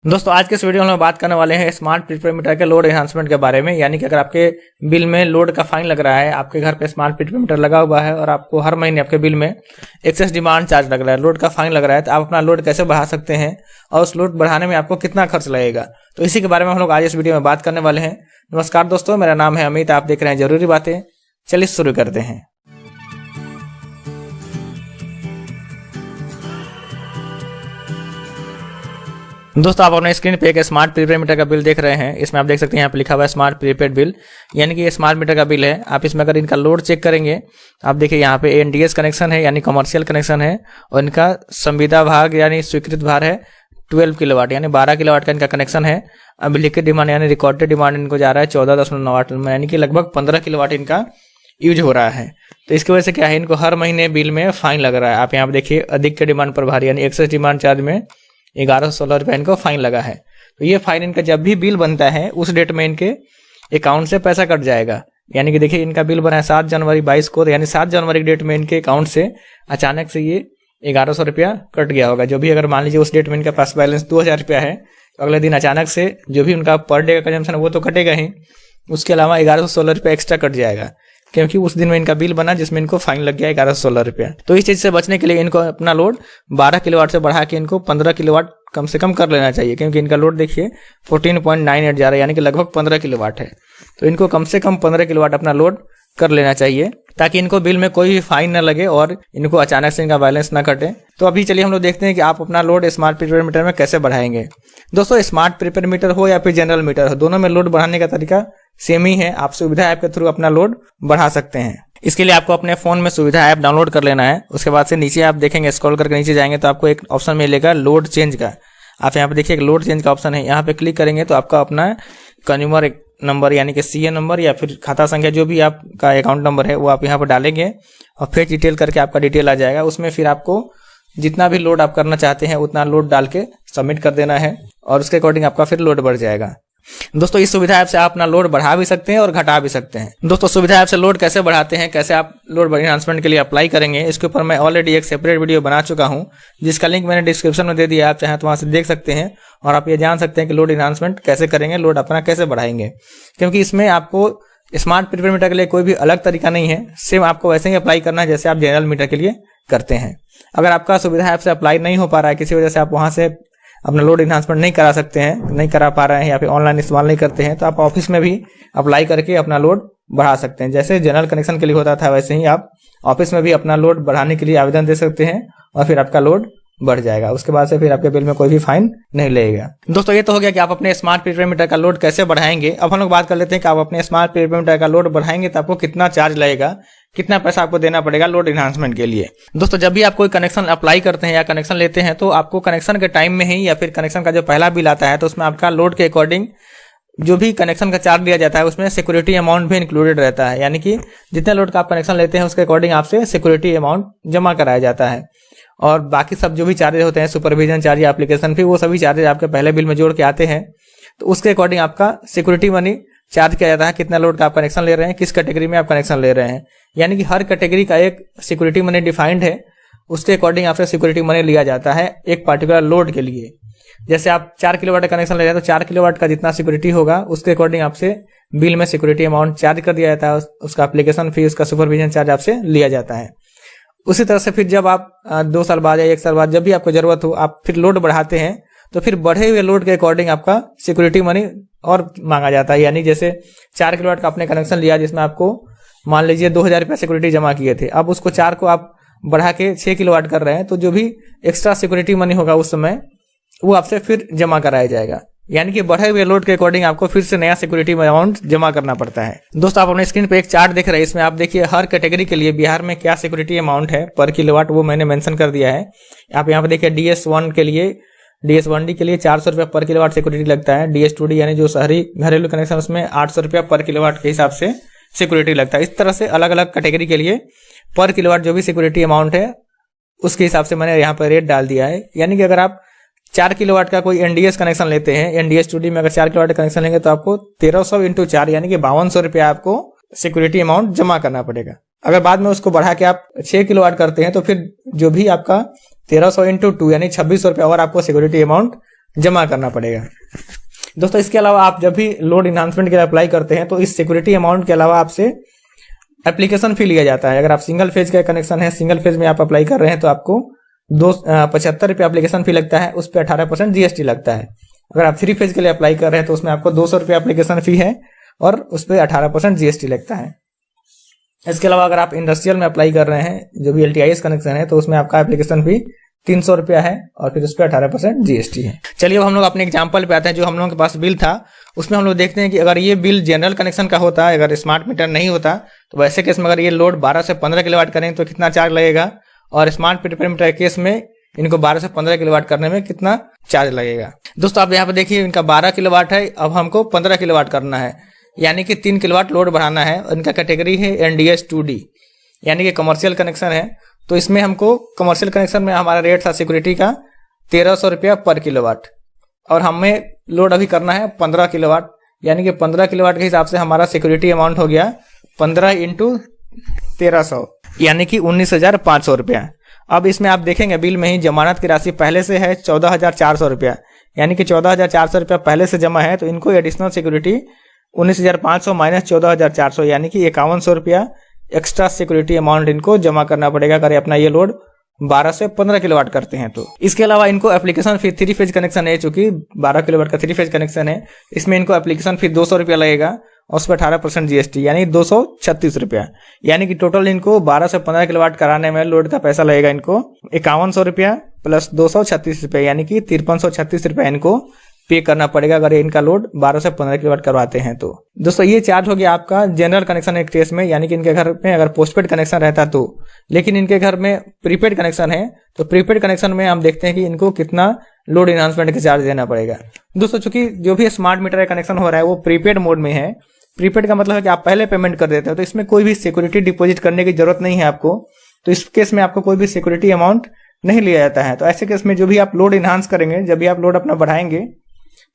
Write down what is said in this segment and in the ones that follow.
दोस्तों आज के इस वीडियो में हम बात करने वाले हैं स्मार्ट प्रीपेड मीटर के लोड एनहांसमेंट के बारे में। यानी कि अगर आपके बिल में लोड का फाइन लग रहा है, आपके घर पे स्मार्ट प्रीपेड मीटर लगा हुआ है और आपको हर महीने आपके बिल में एक्सेस डिमांड चार्ज लग रहा है, लोड का फाइन लग रहा है, तो आप अपना लोड कैसे बढ़ा सकते हैं और उस लोड बढ़ाने में आपको कितना खर्च लगेगा, तो इसी के बारे में हम लोग आज इस वीडियो में बात करने वाले हैं। नमस्कार दोस्तों, मेरा नाम है अमित, आप देख रहे हैं जरूरी बातें। चलिए शुरू करते हैं। दोस्तों आप अपने स्क्रीन पे एक स्मार्ट प्रीपेड मीटर का बिल देख रहे हैं। इसमें आप देख सकते हैं यहाँ पे लिखा हुआ है स्मार्ट प्रीपेड बिल, यानी कि ये स्मार्ट मीटर का बिल है। आप इसमें अगर इनका लोड चेक करेंगे, आप देखिए यहाँ पे एनडीएस कनेक्शन है, यानी कमर्शियल कनेक्शन है, और इनका संविदा भाग यानी स्वीकृत भार है 12 किलोवाट, यानी 12 किलोवाट का इनका कनेक्शन है। अब लिखित डिमांड यानी रिकॉर्डेड डिमांड इनको जा रहा है 14.9 में, यानी कि लगभग 15 किलोवाट इनका यूज हो रहा है। तो इसकी वजह से क्या है, इनको हर महीने बिल में फाइन लग रहा है। आप यहाँ पे देखिए अधिक के डिमांड पर भारी यानी एक्सेस डिमांड चार्ज में 1116 रुपये इनको फाइन लगा है। तो ये फाइन इनका जब भी बिल बनता है उस डेट में इनके अकाउंट से पैसा कट जाएगा। यानी कि देखिए इनका बिल बना है 7 जनवरी 22 को, यानी 7 जनवरी की डेट में इनके अकाउंट से अचानक से ये 1100 रुपया कट गया होगा। जो भी अगर मान लीजिए उस डेट में इनका पास बैलेंस 2000 रुपया है, तो अगले दिन अचानक से जो भी उनका पर डे का कंजम्पशन है वो तो कटेगा ही, उसके अलावा 1116 रुपया एक्स्ट्रा कट जाएगा, क्योंकि उस दिन में इनका बिल बना जिसमें इनको फाइन लग गया 1116 रुपया। तो इस चीज से बचने के लिए इनको अपना लोड 12 किलोवाट से बढ़ा के इनको 15 किलोवाट कम से कम कर लेना चाहिए, क्योंकि इनका लोड देखिए 14.98 जा रहा है, यानी कि लगभग 15 किलोवाट है। तो इनको कम से कम 15 किलोवाट अपना लोड कर लेना चाहिए, ताकि इनको बिल में कोई भी फाइन न लगे और इनको अचानक से इनका बैलेंस न कटे। तो अभी चलिए हम लोग देखते हैं कि आप अपना लोड स्मार्ट प्रीपेड मीटर में कैसे बढ़ाएंगे। दोस्तों स्मार्ट प्रीपेड मीटर हो या फिर जनरल मीटर हो, दोनों में लोड बढ़ाने का तरीका सेम ही है। आप सुविधा ऐप के थ्रू अपना लोड बढ़ा सकते हैं। इसके लिए आपको अपने फोन में सुविधा ऐप डाउनलोड कर लेना है। उसके बाद से नीचे आप देखेंगे, स्क्रॉल करके नीचे जाएंगे तो आपको एक ऑप्शन मिलेगा लोड चेंज का। आप यहाँ पे देखिए एक लोड चेंज का ऑप्शन है, यहाँ पे क्लिक करेंगे तो आपका अपना कंज्यूमर नंबर यानी कि सीए नंबर या फिर खाता संख्या जो भी आपका अकाउंट नंबर है वो आप यहाँ पर डालेंगे और फिर डिटेल करके आपका डिटेल आ जाएगा। उसमें फिर आपको जितना भी लोड आप करना चाहते हैं उतना लोड डाल के सबमिट कर देना है और उसके अकॉर्डिंग आपका फिर लोड बढ़ जाएगा। दोस्तों इस सुविधा ऐप से आप अपना लोड बढ़ा भी सकते हैं और घटा भी सकते हैं। दोस्तों सुविधा ऐप से लोड कैसे बढ़ाते हैं, कैसे आप लोड एनहांसमेंट के लिए अप्लाई करेंगे, इसके ऊपर मैं ऑलरेडी एक सेपरेट वीडियो बना चुका हूं, जिसका लिंक मैंने डिस्क्रिप्शन में दे दिया। आप चाहें तो वहां से देख सकते हैं और आप ये जान सकते हैं कि लोड एनहांसमेंट कैसे करेंगे, लोड अपना कैसे बढ़ाएंगे। क्योंकि इसमें आपको स्मार्ट प्रीपेड मीटर के लिए कोई भी अलग तरीका नहीं है, सेम आपको वैसे ही अप्लाई करना है जैसे आप जनरल मीटर के लिए करते हैं। अगर आपका सुविधा ऐप से अप्लाई नहीं हो पा रहा है, किसी वजह से आप वहां से अपना लोड एनहांसमेंट नहीं करा सकते हैं, नहीं करा पा रहे हैं या फिर ऑनलाइन इस्तेमाल नहीं करते हैं, तो आप ऑफिस में भी अप्लाई करके अपना लोड बढ़ा सकते हैं। जैसे जनरल कनेक्शन के लिए होता था वैसे ही आप ऑफिस में भी अपना लोड बढ़ाने के लिए आवेदन दे सकते हैं और फिर आपका लोड बढ़ जाएगा। उसके बाद से फिर आपके बिल में कोई भी फाइन नहीं लगेगा। दोस्तों ये तो हो गया कि आप अपने स्मार्ट प्रीपेड मीटर का लोड कैसे बढ़ाएंगे। अब हम लोग बात कर लेते हैं कि आप अपने स्मार्ट प्रीपेड मीटर का लोड बढ़ाएंगे तो आपको कितना चार्ज लगेगा, कितना पैसा आपको देना पड़ेगा लोड एनहांसमेंट के लिए। दोस्तों जब भी आप कोई कनेक्शन अप्लाई करते हैं या कनेक्शन लेते हैं, तो आपको कनेक्शन के टाइम में ही या फिर कनेक्शन का जो पहला बिल आता है तो उसमें आपका लोड के अकॉर्डिंग जो भी कनेक्शन का चार्ज दिया जाता है उसमें सिक्योरिटी अमाउंट भी इंक्लूडेड रहता है। यानी कि जितने लोड का आप कनेक्शन लेते हैं उसके अकॉर्डिंग आपसे सिक्योरिटी अमाउंट जमा कराया जाता है, और बाकी सब जो भी चार्जेस होते हैं, सुपरविजन चार्ज या एप्लीकेशन फी, वो सभी चार्जेस आपके पहले बिल में जोड़ के आते हैं। तो उसके अकॉर्डिंग आपका सिक्योरिटी मनी चार्ज किया जाता है, कितना लोड का आप कनेक्शन ले रहे हैं, किस कैटेगरी में आप कनेक्शन ले रहे हैं। यानी कि हर कैटेगरी का एक सिक्योरिटी मनी डिफाइंड है, उसके अकॉर्डिंग आपसे सिक्योरिटी मनी लिया जाता है एक पर्टिकुलर लोड के लिए। जैसे आप 4 किलोवाट का कनेक्शन ले रहे हैं तो 4 किलोवाट का जितना सिक्योरिटी होगा उसके अकॉर्डिंग आपसे बिल में सिक्योरिटी अमाउंट चार्ज कर दिया जाता है, उसका एप्लीकेशन फी, उसका सुपरविजन चार्ज आपसे लिया जाता है। उसी तरह से फिर जब आप 2 साल बाद या 1 साल बाद जब भी आपको जरूरत हो आप फिर लोड बढ़ाते हैं, तो फिर बढ़े हुए लोड के अकॉर्डिंग आपका सिक्योरिटी मनी और मांगा जाता है। यानी जैसे 4 किलोवाट का आपने कनेक्शन लिया जिसमें आपको मान लीजिए 2000 रुपया सिक्योरिटी जमा किए थे, अब उसको 4 को आप बढ़ा के 6 किलोवाट कर रहे हैं, तो जो भी एक्स्ट्रा सिक्योरिटी मनी होगा उस समय वो आपसे फिर जमा कराया जाएगा। यानी कि बढ़े हुए लोड के अकॉर्डिंग आपको फिर से नया सिक्योरिटी अमाउंट जमा करना पड़ता है। दोस्तों आप अपने स्क्रीन पे एक चार्ट देख रहे हैं, इसमें आप देखिए हर कैटेगरी के लिए बिहार में क्या सिक्योरिटी अमाउंट है पर किलोवाट, वो मैंने मेंशन कर दिया है। आप यहाँ पे देखिए DS1 के लिए, DS1D के लिए 400 रुपया पर किलोवाट सिक्योरिटी लगता है। DS2D यानी जो शहरी घरेलू कनेक्शन उसमें 800 रुपया पर किलोवाट के हिसाब से सिक्योरिटी लगता है। इस तरह से अलग अलग कैटेगरी के लिए पर किलोवाट जो भी सिक्योरिटी अमाउंट है उसके हिसाब से मैंने यहाँ पर रेट डाल दिया है। यानी कि अगर आप 4 किलोवाट का कोई एनडीएस कनेक्शन लेते हैं, NDS2D में अगर 4 किलोवाट कनेक्शन लेंगे तो आपको 1300 × 4 यानी कि 5200 रुपया आपको सिक्योरिटी अमाउंट जमा करना पड़ेगा। अगर बाद में उसको बढ़ा के आप 6 किलोवाट करते हैं तो फिर जो भी आपका 1300 × 2 यानी 2600 रुपया और आपको सिक्योरिटी अमाउंट जमा करना पड़ेगा। दोस्तों इसके अलावा आप जब भी लोड इन्हांसमेंट के लिए अप्लाई करते हैं तो इस सिक्योरिटी अमाउंट के अलावा आपसे एप्लीकेशन फी लिया जाता है। अगर आप सिंगल फेज का कनेक्शन है, सिंगल फेज में आप अप्लाई कर रहे हैं तो आपको 75 रुपये एप्लीकेशन फी लगता है, उस पर 18% GST लगता है। अगर आप 3 फेज के लिए अप्लाई कर रहे हैं तो उसमें आपको 200 रुपये एप्लीकेशन फी है और उस पर 18% GST लगता है। इसके अलावा अगर आप इंडस्ट्रियल में अप्लाई कर रहे हैं जो भी LTIS कनेक्शन है तो उसमें आपका एप्लीकेशन फी 300 रुपया है और फिर उस पर 18% GST है। चलिए अब हम लोग अपने एग्जाम्पल पे आते हैं। जो हम लोगों के पास बिल था उसमें हम लोग देखते हैं कि अगर ये बिल जनरल कनेक्शन का होता है, अगर स्मार्ट मीटर नहीं होता तो वैसे केस में अगर ये लोड 12 से 15 किलोवाट करें तो कितना चार्ज लगेगा, और स्मार्ट प्रीपेड मीटर केस में इनको 12 से 15 किलोवाट करने में कितना चार्ज लगेगा। दोस्तों आप यहाँ पे देखिए इनका 12 किलोवाट है, अब हमको 15 किलोवाट करना है, यानी कि 3 किलोवाट लोड बढ़ाना है। इनका कैटेगरी है NDS 2D, यानी कि कमर्शियल कनेक्शन है। तो इसमें हमको कमर्शियल कनेक्शन में हमारा रेट था सिक्योरिटी का 1300 रुपया पर किलोवाट, और हमें लोड अभी करना है 15 किलोवाट, यानी कि 15 किलोवाट के हिसाब से हमारा सिक्योरिटी अमाउंट हो गया 15 × 1300, यानी कि 19,500 रुपया। अब इसमें आप देखेंगे बिल में ही जमानत की राशि पहले से है 14,400 रुपया, यानी कि 14,400 रुपया पहले से जमा है, तो इनको एडिशनल सिक्योरिटी 19,500 माइनस 14,400 यानी कि 5100 रुपया एक्स्ट्रा सिक्योरिटी अमाउंट इनको जमा करना पड़ेगा अगर अपना ये लोड 12 से 15 किलोवाट करते हैं तो। इसके अलावा इनको एप्लीकेशन फी 3 फेज कनेक्शन है, चूंकि 12 किलोवाट का 3 फेज कनेक्शन है, इसमें इनको एप्लीकेशन फी 200 रुपया लगेगा और उस पर 18% GST यानी 236 रुपया, यानी कि टोटल इनको 12 से 15 किलोवाट कराने में लोड का पैसा लगेगा इनको 5100 रुपया प्लस 236 रुपया, यानी कि 5336 रुपया इनको पे करना पड़ेगा अगर इनका लोड 12 से 15 किलोवाट करवाते हैं तो। दोस्तों ये चार्ज हो गया आपका जनरल कनेक्शन एक केस में, यानी कि इनके घर में अगर पोस्टपेड कनेक्शन रहता तो, लेकिन इनके घर में प्रीपेड कनेक्शन है तो प्रीपेड कनेक्शन में हम देखते हैं कि इनको कितना लोड इन्हांसमेंट का चार्ज देना पड़ेगा। दोस्तों चूंकि जो भी स्मार्ट मीटर का कनेक्शन हो रहा है वो प्रीपेड मोड में है, प्रीपेड का मतलब है कि आप पहले पेमेंट कर देते हो, तो इसमें कोई भी सिक्योरिटी डिपॉजिट करने की जरूरत नहीं है आपको, तो इस केस में आपको कोई भी सिक्योरिटी अमाउंट नहीं लिया जाता है। तो ऐसे केस में जो भी आप लोड इन्हांस करेंगे, जब भी आप लोड अपना बढ़ाएंगे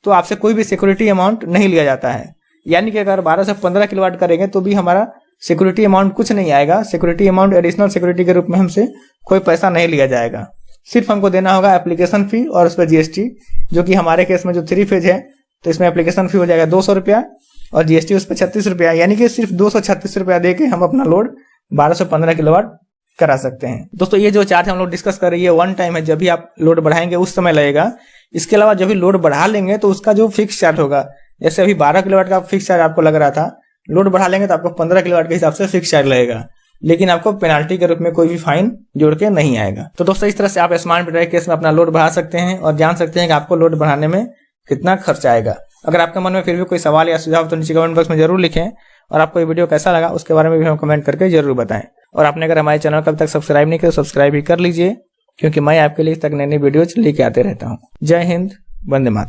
तो आपसे कोई भी सिक्योरिटी अमाउंट नहीं लिया जाता है, यानी कि अगर 12 से 15 किलोवाट करेंगे तो भी हमारा सिक्योरिटी अमाउंट कुछ नहीं आएगा। सिक्योरिटी अमाउंट एडिशनल सिक्योरिटी के रूप में हमसे कोई पैसा नहीं लिया जाएगा, सिर्फ हमको देना होगा एप्लीकेशन फी और उस पर GST, जो कि हमारे केस में जो 3 फेज है तो इसमें एप्लीकेशन फी हो जाएगा 200 रुपया और GST उस पर 36 रुपया, यानी कि सिर्फ 236 रुपया दे के हम अपना लोड 12 से 15 किलोवाट करा सकते हैं। दोस्तों ये जो चार्ज हम लोग डिस्कस कर रही है वन टाइम है, जब भी आप लोड बढ़ाएंगे उस समय लगेगा। इसके अलावा जब भी लोड बढ़ा लेंगे तो उसका जो फिक्स चार्ज होगा, जैसे अभी 12 किलोवाट का फिक्स चार्ज आपको लग रहा था, लोड बढ़ा लेंगे तो आपको 15 किलोवाट के हिसाब से फिक्स चार्ज लगेगा, लेकिन आपको पेनाल्टी के रूप में कोई भी फाइन जोड़ के नहीं आएगा। तो दोस्तों इस तरह से आप स्मार्ट मीटर केस में अपना लोड बढ़ा सकते हैं और जान सकते हैं कि आपको लोड बढ़ाने में कितना खर्च आएगा। अगर आपके मन में फिर भी कोई सवाल या सुझाव तो नीचे कमेंट बॉक्स में जरूर लिखें, और आपको ये वीडियो कैसा लगा उसके बारे में भी हम कमेंट करके जरूर बताएं। और आपने अगर हमारे चैनल को अभी तक सब्सक्राइब नहीं किया तो सब्सक्राइब भी कर लीजिए, क्योंकि मैं आपके लिए इस तक नई नई वीडियोज लेके आते रहता हूँ। जय हिंद, वंदे मातरम।